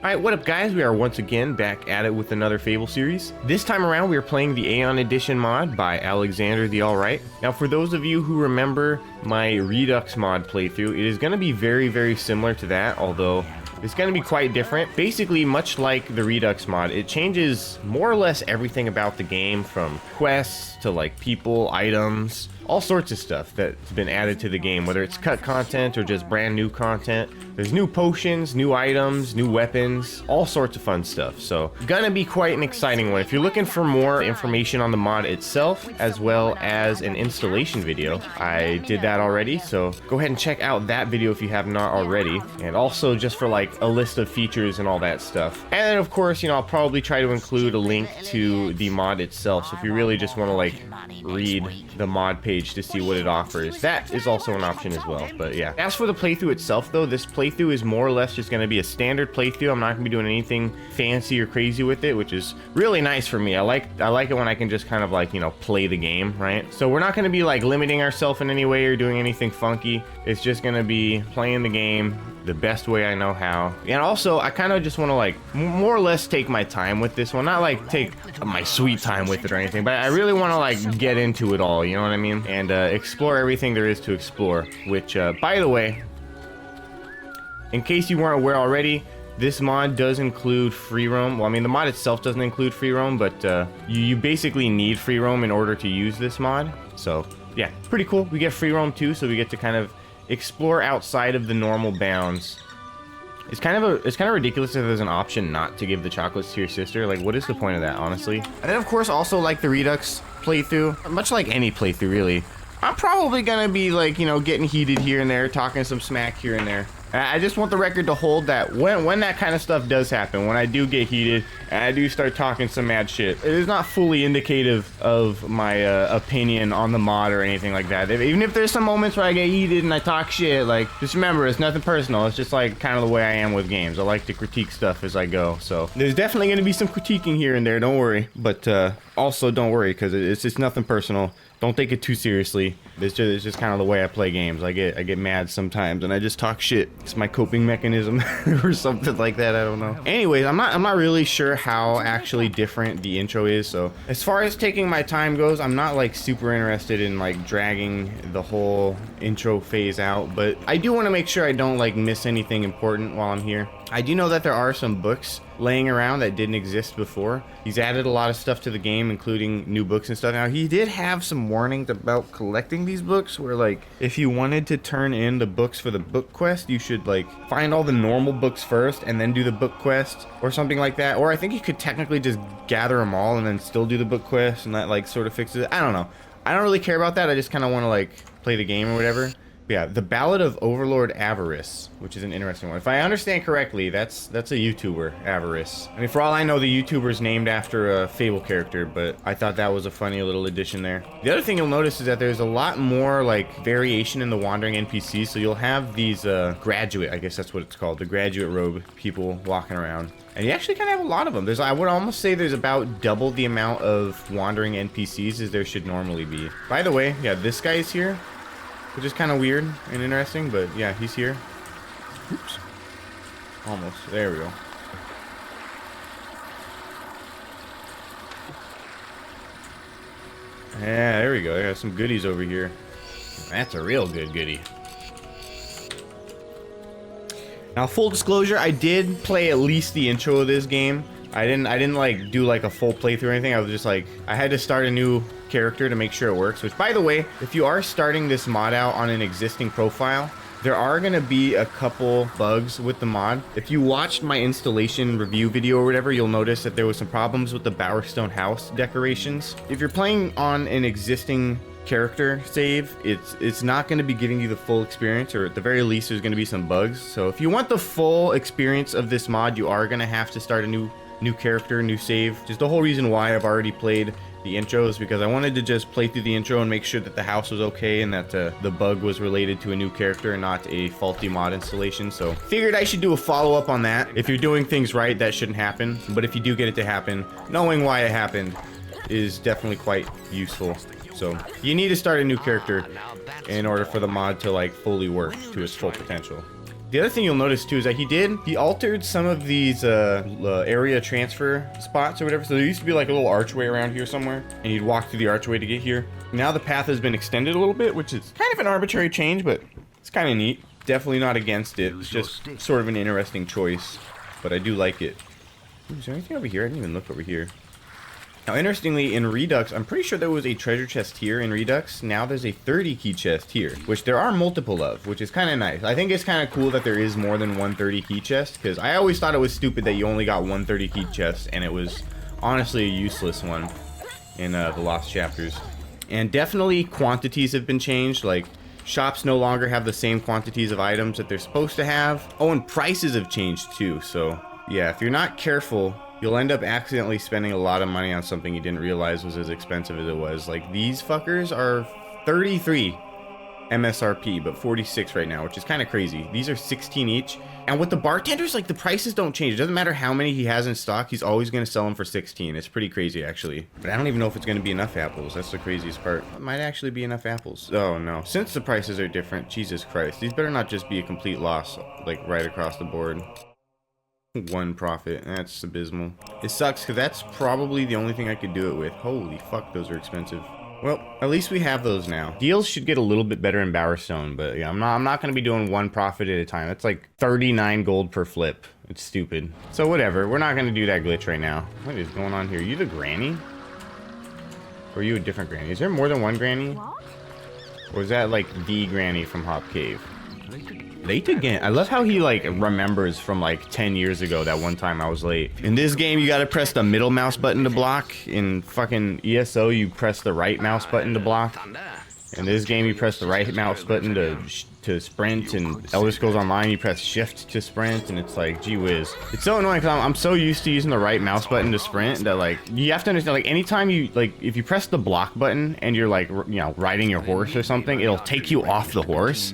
Alright, what up guys? We are once again back at it with another Fable series. This time around we are playing the Aeon Edition mod by Alexander the Alright. Now for those of you who remember my Redux mod playthrough, it is going to be very similar to that, although it's going to be quite different. Basically, much like the Redux mod, it changes more or less everything about the game, from quests to like people, items, all sorts of stuff that's been added to the game, whether it's cut content or just brand new content. There's new potions, new items, new weapons, all sorts of fun stuff. So gonna be quite an exciting one. If you're looking for more information on the mod itself, as well as an installation video, I did that already, so go ahead and check out that video if you have not already. And also just for like a list of features and all that stuff. And then of course, you know, I'll probably try to include a link to the mod itself, so if you really just want to like read the mod page to see what it offers, that is also an option as well. But yeah, as for the playthrough itself though, this playthrough is more or less just going to be a standard playthrough. I'm not going to be doing anything fancy or crazy with it, which is really nice for me. I like it when I can just kind of like, you know, play the game, right? So we're not going to be like limiting ourselves in any way or doing anything funky. It's just going to be playing the game the best way I know how. And also I kind of just want to like more or less take my time with this one, not like take my sweet time with it or anything, but I really want to like get into it all, you know what I mean, and explore everything there is to explore, which by the way, in case you weren't aware already, this mod does include free roam. Well, I mean, the mod itself doesn't include free roam, but you basically need free roam in order to use this mod. So yeah, pretty cool. We get free roam too, so we get to kind of explore outside of the normal bounds. It's kind of ridiculous if there's an option not to give the chocolates to your sister. Like, what is the point of that, honestly? And then of course, also like the Redux playthrough, much like any playthrough really, I'm probably gonna be like, you know, getting heated here and there, talking some smack here and there. I just want the record to hold that when that kind of stuff does happen, when I do get heated and I do start talking some mad shit, it is not fully indicative of my opinion on the mod or anything like that. Even if there's some moments where I get heated and I talk shit, like, just remember, it's nothing personal. It's just like kind of the way I am with games. I like to critique stuff as I go. So there's definitely going to be some critiquing here and there, don't worry. But also don't worry, because it's just nothing personal. Don't take it too seriously. It's just kind of the way I play games. I get mad sometimes and I just talk shit. It's my coping mechanism or something like that. I don't know. Anyways, I'm not really sure how actually different the intro is. So as far as taking my time goes, I'm not like super interested in like dragging the whole intro phase out, but I do want to make sure I don't like miss anything important while I'm here. I do know that there are some books laying around that didn't exist before. He's added a lot of stuff to the game, including new books and stuff. Now, he did have some warnings about collecting these books, where like, if you wanted to turn in the books for the book quest, you should like find all the normal books first and then do the book quest or something like that. Or I think you could technically just gather them all and then still do the book quest, and that like sort of fixes it. I don't know. I don't really care about that. I just kind of want to like play the game or whatever. But yeah, the Ballad of Overlord Avarice, which is an interesting one. If I understand correctly, that's a YouTuber, Avarice. I mean, for all I know, the YouTuber's named after a Fable character, but I thought that was a funny little addition there. The other thing you'll notice is that there's a lot more like variation in the wandering NPCs. So you'll have these graduate, I guess that's what it's called, the graduate robe people walking around. And you actually kind of have a lot of them. I would almost say there's about double the amount of wandering NPCs as there should normally be. By the way, yeah, this guy is here, which is kind of weird and interesting, but yeah, he's here. Oops. Almost. There we go. Yeah, there we go. There's some goodies over here. That's a real good goodie. Now, full disclosure, I did play at least the intro of this game. I didn't like do like a full playthrough or anything. I was just like, I had to start a new character to make sure it works, which by the way, if you are starting this mod out on an existing profile, there are going to be a couple bugs with the mod. If you watched my installation review video or whatever, you'll notice that there was some problems with the Bowerstone house decorations. If you're playing on an existing character save, it's not going to be giving you the full experience, or at the very least there's going to be some bugs. So if you want the full experience of this mod, you are going to have to start a new character, new save. Just the whole reason why I've already played the intro is because I wanted to just play through the intro and make sure that the house was okay and that the bug was related to a new character and not a faulty mod installation. So figured I should do a follow-up on that. If you're doing things right, that shouldn't happen, but if you do get it to happen, knowing why it happened is definitely quite useful. So you need to start a new character in order for the mod to like fully work to its full potential. The other thing you'll notice too is that he altered some of these area transfer spots or whatever. So there used to be like a little archway around here somewhere, and you'd walk through the archway to get here. Now the path has been extended a little bit, which is kind of an arbitrary change, but it's kind of neat. Definitely not against it. It's just sort of an interesting choice, but I do like it. Ooh, is there anything over here? I didn't even look over here. Now, interestingly, in Redux, I'm pretty sure there was a treasure chest here in Redux. Now there's a 30 key chest here, which there are multiple of, which is kind of nice. I think it's kind of cool that there is more than one 30 key chest, because I always thought it was stupid that you only got one 30 key chest, and it was honestly a useless one in the Lost Chapters. And definitely quantities have been changed. Like, shops no longer have the same quantities of items that they're supposed to have. Oh, and prices have changed too. So yeah, if you're not careful, you'll end up accidentally spending a lot of money on something you didn't realize was as expensive as it was. Like, these fuckers are 33 MSRP, but 46 right now, which is kind of crazy. These are 16 each. And with the bartenders, like, the prices don't change. It doesn't matter how many he has in stock, he's always going to sell them for 16. It's pretty crazy, actually. But I don't even know if it's going to be enough apples. That's the craziest part. It might actually be enough apples. Oh, no. Since the prices are different, Jesus Christ. These better not just be a complete loss, like, right across the board. One profit. That's abysmal. It sucks, because that's probably the only thing I could do it with. Holy fuck, those are expensive. Well, at least we have those now. Deals should get a little bit better in Bowerstone, but yeah, I'm not going to be doing one profit at a time. That's like 39 gold per flip. It's stupid. So whatever, we're not going to do that glitch right now. What is going on here? Are you the granny? Or are you a different granny? Is there more than one granny? Or is that like the granny from Hop Cave? Late again. I love how he like remembers from like 10 years ago that one time I was late. In this game, you gotta press the middle mouse button to block. In fucking ESO, you press the right mouse button to block. In this game, you press the right mouse button to sprint, and Elder Scrolls Online, you press shift to sprint, and it's like, gee whiz. It's so annoying because I'm so used to using the right mouse button to sprint that, like, you have to understand, like, anytime you, like, if you press the block button and you're, like, you know, riding your horse or something, it'll take you off the horse,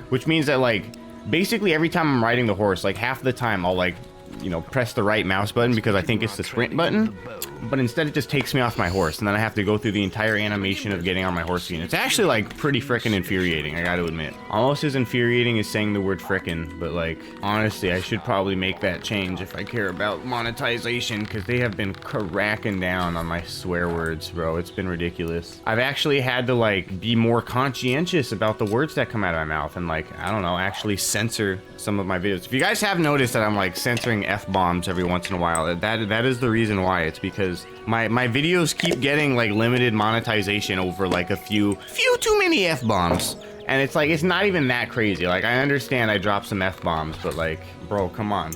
which means that, like, basically every time I'm riding the horse, like, half the time I'll, like, you know, press the right mouse button because I think it's the sprint button, but instead it just takes me off my horse, and then I have to go through the entire animation of getting on my horse again. It's actually, like, pretty frickin' infuriating, I gotta admit. Almost as infuriating as saying the word frickin', but, like, honestly, I should probably make that change if I care about monetization, because they have been cracking down on my swear words, bro. It's been ridiculous. I've actually had to, like, be more conscientious about the words that come out of my mouth, and, like, I don't know, actually censor some of my videos. If you guys have noticed that I'm, like, censoring F-bombs every once in a while, that is the reason why. It's because my videos keep getting, like, limited monetization over, like, a few too many F-bombs. And it's like, it's not even that crazy. Like, I understand I dropped some F-bombs, but, like, bro, come on.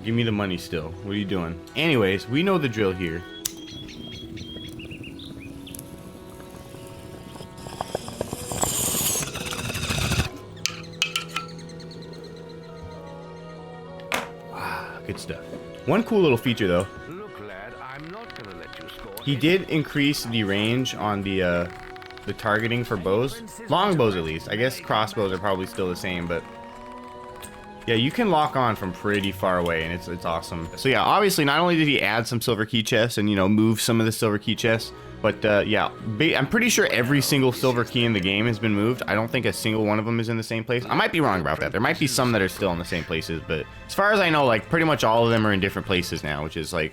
Give me the money still. What are you doing? Anyways, we know the drill here. Good stuff. One cool little feature though. Look, lad, I'm not gonna let you score. He did increase the range on the targeting for bows. Long bows at least. I guess crossbows are probably still the same, but yeah, you can lock on from pretty far away, and it's awesome. So yeah, obviously not only did he add some silver key chests and, you know, move some of the silver key chests, but yeah, I'm pretty sure every single silver key in the game has been moved. I don't think a single one of them is in the same place. I might be wrong about that. There might be some that are still in the same places, but as far as I know, like, pretty much all of them are in different places now, which is, like,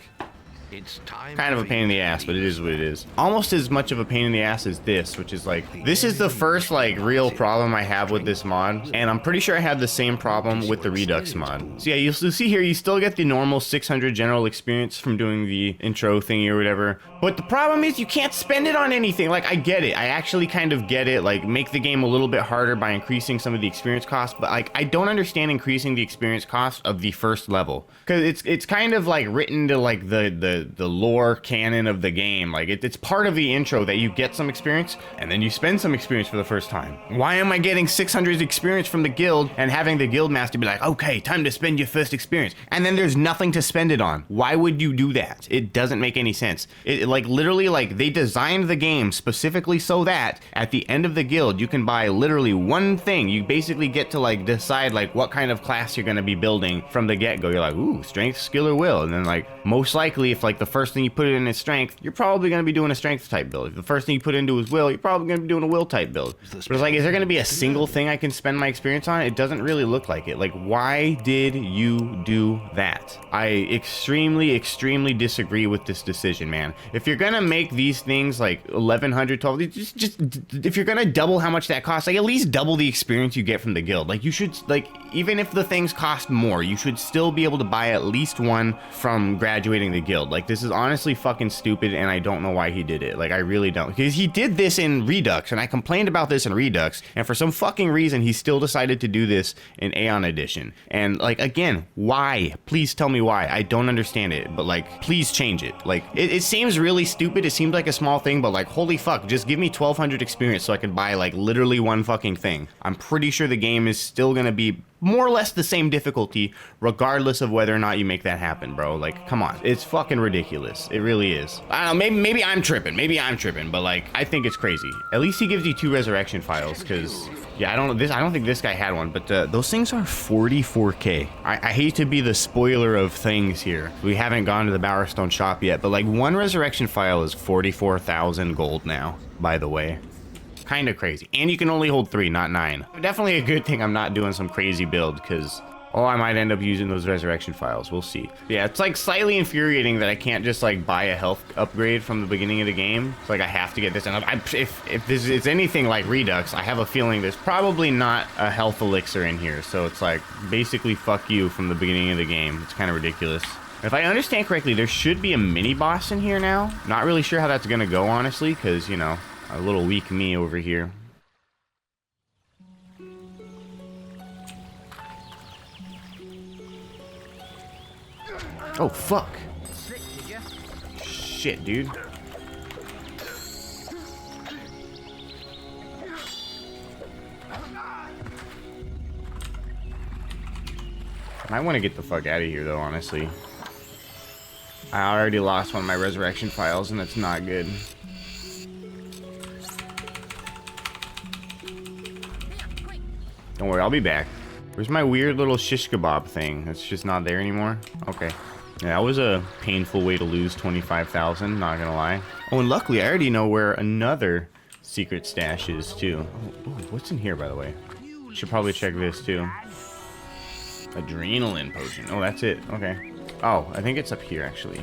kind of a pain in the ass, but it is what it is. Almost as much of a pain in the ass as this, which is, like, this is the first, like, real problem I have with this mod, and I'm pretty sure I had the same problem with the Redux mod. So yeah, you'll see here, you still get the normal 600 general experience from doing the intro thingy or whatever, but the problem is you can't spend it on anything. Like, I get it. I actually kind of get it. Like, make the game a little bit harder by increasing some of the experience costs, but, like, I don't understand increasing the experience cost of the first level, because it's kind of, like, written to, like, the lore canon of the game. Like, it's part of the intro that you get some experience and then you spend some experience for the first time. Why am I getting 600 experience from the guild and having the guild master be like, okay, time to spend your first experience, and then there's nothing to spend it on? Why would you do that? It doesn't make any sense. It like, literally, like, they designed the game specifically so that at the end of the guild you can buy literally one thing. You basically get to, like, decide, like, what kind of class you're going to be building from the get-go. You're like, ooh, strength, skill, or will, and then, like, most likely if, like the first thing you put it in is strength, you're probably going to be doing a strength type build. If the first thing you put into is will, you're probably going to be doing a will type build. But it's like, is there going to be a single thing I can spend my experience on? It doesn't really look like it. Like, why did you do that? I extremely disagree with this decision, man. If you're going to make these things like 1100, 12, just if you're going to double how much that costs, like at least double the experience you get from the guild. Like you should, like, even if the things cost more, you should still be able to buy at least one from graduating the guild. Like, this is honestly fucking stupid, and I don't know why he did it. Like, I really don't. Because he did this in Redux, and I complained about this in Redux, and for some fucking reason, he still decided to do this in Aeon Edition. And, like, again, why? Please tell me why. I don't understand it, but, like, please change it. Like, it seems really stupid. It seems like a small thing, but, like, holy fuck, just give me 1200 experience so I can buy, like, literally one fucking thing. I'm pretty sure the game is still gonna be more or less the same difficulty regardless of whether or not you make that happen, bro. Like, come on, it's fucking ridiculous. It really is. I don't know, maybe I'm tripping, but like, I think it's crazy. At least he gives you 2 resurrection files, because yeah, I don't think this guy had one, but those things are 44k. I hate to be the spoiler of things here. We haven't gone to the Bowerstone shop yet, but like, 1 resurrection file is 44,000 gold now, by the way. Kind of crazy. And you can only hold 3, not 9. Definitely a good thing I'm not doing some crazy build, because I might end up using those resurrection files. We'll see. Yeah, it's like slightly infuriating that I can't just like buy a health upgrade from the beginning of the game. It's like I have to get this. And if this is anything like Redux, I have a feeling there's probably not a health elixir in here. So it's like basically fuck you from the beginning of the game. It's kind of ridiculous. If I understand correctly, there should be a mini boss in here now. Not really sure how that's gonna go, honestly, because, you know, a little weak me over here. Oh, fuck. Shit, dude. I want to get the fuck out of here, though, honestly. I already lost one of my resurrection files, and that's not good. Don't worry, I'll be back. Where's my weird little shish kebab thing? It's just not there anymore? Okay. Yeah, that was a painful way to lose 25,000, not gonna lie. Oh, and luckily, I already know where another secret stash is, too. Oh, what's in here, by the way? Should probably check this, too. Adrenaline potion. Oh, that's it. Okay. Oh, I think it's up here, actually.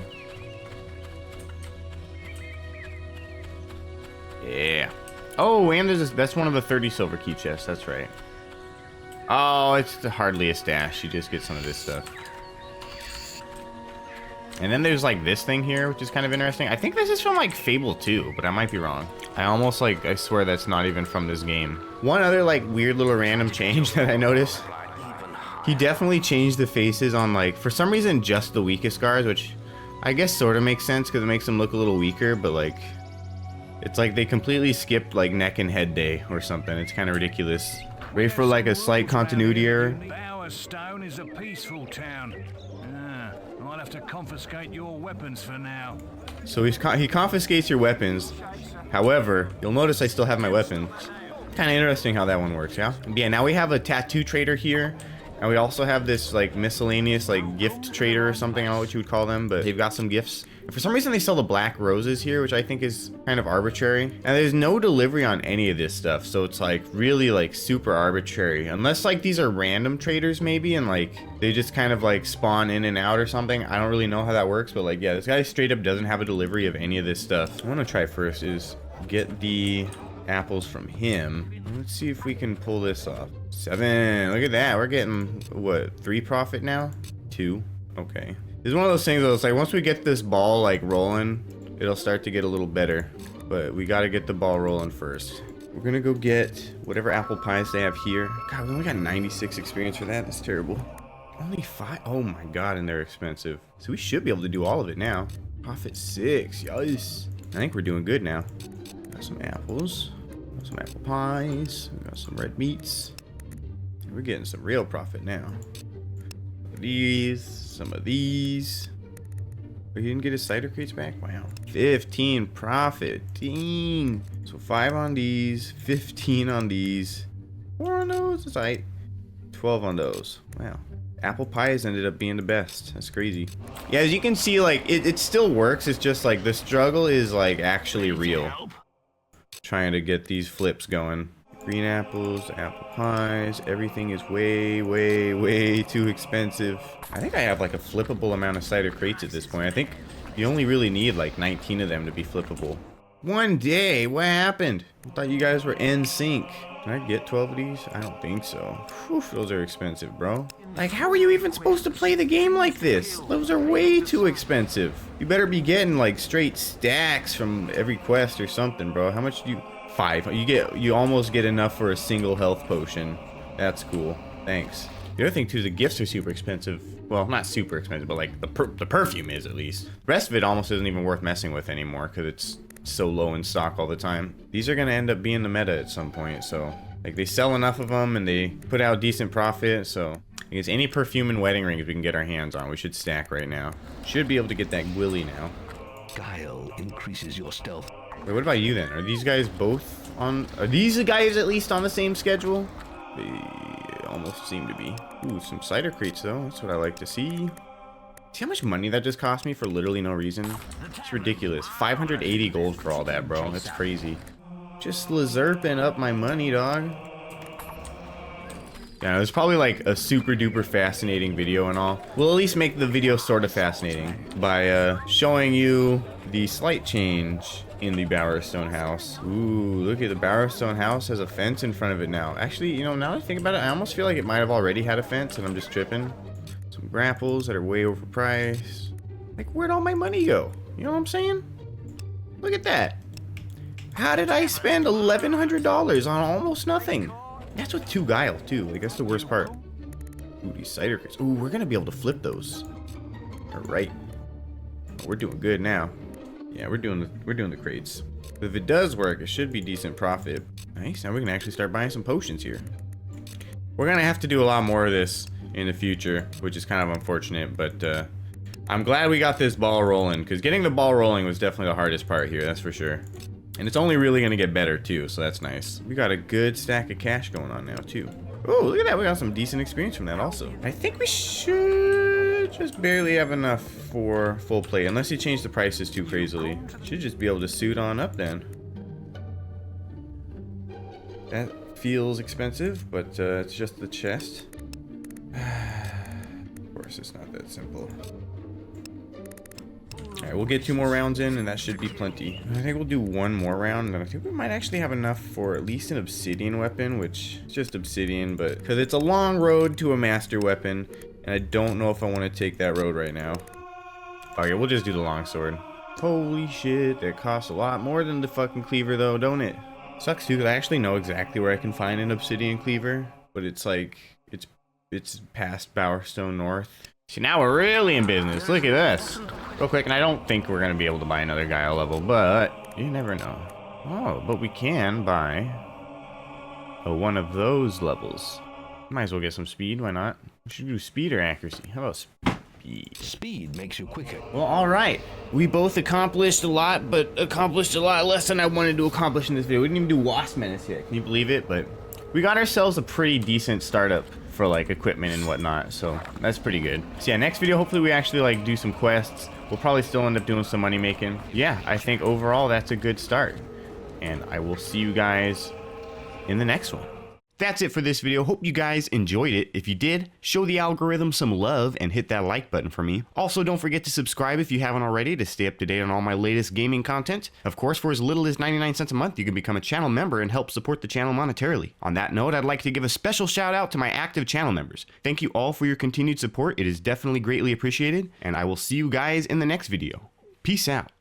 Yeah. Oh, and there's this, that's one of the 30 silver key chests. That's right. Oh, it's hardly a stash. You just get some of this stuff. And then there's like this thing here, which is kind of interesting. I think this is from like Fable 2, but I might be wrong. I swear that's not even from this game. One other like weird little random change that I noticed. He definitely changed the faces on like, for some reason, just the weakest scars, which I guess sort of makes sense because it makes them look a little weaker, but like, it's like they completely skipped like neck and head day or something. It's kind of ridiculous. Ready for like a slight continuity error? Bowerstone is a peaceful town. I'll have to confiscate your weapons for now. So he confiscates your weapons. However, you'll notice I still have my weapons. Kind of interesting how that one works, yeah? Yeah, now we have a tattoo trader here. And we also have this like miscellaneous like gift trader or something. I don't know what you would call them, but they've got some gifts. And for some reason they sell the black roses here, which I think is kind of arbitrary. And there's no delivery on any of this stuff, so it's like really like super arbitrary. Unless like these are random traders maybe, and like they just kind of like spawn in and out or something. I don't really know how that works, but like yeah, this guy straight up doesn't have a delivery of any of this stuff. I want to try first is get the apples from him. Let's see if we can pull this off. 7. Look at that. We're getting what, 3 profit now? 2. Okay. This is one of those things that it's like once we get this ball like rolling, it'll start to get a little better. But we got to get the ball rolling first. We're gonna go get whatever apple pies they have here. God, we only got 96 experience for that. That's terrible. Only 5. Oh my god, and they're expensive. So we should be able to do all of it now. Profit 6. Yes. I think we're doing good now. Got some apples. Got some apple pies. We got some red meats. We're getting some real profit now. These, some of these. But he didn't get his cider crates back? Wow. 15 profit. Dang. So 5 on these, 15 on these, 4 on those. That's right. 12 on those. Wow. apple pies ended up being the best. That's crazy. Yeah, as you can see, like, it still works. It's just like the struggle is like actually real. Trying to get these flips going. Green apples, apple pies, everything is way, way, way too expensive. I think I have like a flippable amount of cider crates at this point. I think you only really need like 19 of them to be flippable. One day, what happened? I thought you guys were in sync. Can I get 12 of these? I don't think so. Whew, those are expensive, bro. Like, how are you even supposed to play the game like this? Those are way too expensive. You better be getting like straight stacks from every quest or something, bro. How much do you... 5. You almost get enough for a single health potion. That's cool. Thanks. The other thing too is the gifts are super expensive. Well, not super expensive, but like the perfume is at least. The rest of it almost isn't even worth messing with anymore because it's so low in stock all the time. These are gonna end up being the meta at some point, so like they sell enough of them and they put out decent profit. So I guess any perfume and wedding rings we can get our hands on, we should stack right now. Should be able to get that Gwilly now. Guile increases your stealth. Wait, what about you then? Are these guys both on... Are these guys at least on the same schedule? They almost seem to be. Ooh, some cider crates though. That's what I like to see. See how much money that just cost me for literally no reason? It's ridiculous. 580 gold for all that, bro. That's crazy. Just lazerping up my money, dog. Yeah, there's probably like a super duper fascinating video and all. We'll at least make the video sort of fascinating by showing you the slight change in the Bowerstone house. Ooh, look at the Bowerstone house has a fence in front of it now. Actually, you know, now that I think about it, I almost feel like it might have already had a fence and I'm just tripping. Some grapples that are way overpriced. Like, where'd all my money go? You know what I'm saying? Look at that. How did I spend $1,100 on almost nothing? That's with 2 guile too. Like, that's the worst part. Ooh, these cider crates. Ooh, we're gonna be able to flip those. All right. Oh, we're doing good now. Yeah, we're doing the crates. If it does work, it should be decent profit. Nice. Now we can actually start buying some potions here. We're gonna have to do a lot more of this in the future, which is kind of unfortunate, but I'm glad we got this ball rolling, because getting the ball rolling was definitely the hardest part here, that's for sure. And it's only really gonna get better too, so that's nice. We got a good stack of cash going on now too. Oh, look at that, we got some decent experience from that also. I think we should just barely have enough for full play, unless you change the prices too crazily. Should just be able to suit on up then. That feels expensive, but it's just the chest. Of course, it's not that simple. Alright, we'll get 2 more rounds in, and that should be plenty. I think we'll do 1 more round, and I think we might actually have enough for at least an obsidian weapon, which is just obsidian, but because it's a long road to a master weapon, and I don't know if I want to take that road right now. Okay, we'll just do the longsword. Holy shit, that costs a lot more than the fucking cleaver, though, don't it? Sucks too, because I actually know exactly where I can find an obsidian cleaver, but it's like, it's past Bowerstone North. See, now we're really in business. Look at this. Real quick, and I don't think we're going to be able to buy another Guile level, but you never know. Oh, but we can buy one of those levels. Might as well get some speed, why not? We should do speed or accuracy. How about speed? Speed makes you quicker. Well, alright. We both accomplished a lot, but accomplished a lot less than I wanted to accomplish in this video. We didn't even do Wasp Menace yet. Can you believe it? But we got ourselves a pretty decent startup for like equipment and whatnot, so that's pretty good. So yeah, next video hopefully we actually like do some quests. We'll probably still end up doing some money making. Yeah, I think overall that's a good start, and I will see you guys in the next one. That's it for this video. Hope you guys enjoyed it. If you did, show the algorithm some love and hit that like button for me. Also, don't forget to subscribe if you haven't already to stay up to date on all my latest gaming content. Of course, for as little as 99 cents a month, you can become a channel member and help support the channel monetarily. On that note, I'd like to give a special shout out to my active channel members. Thank you all for your continued support. It is definitely greatly appreciated, and I will see you guys in the next video. Peace out.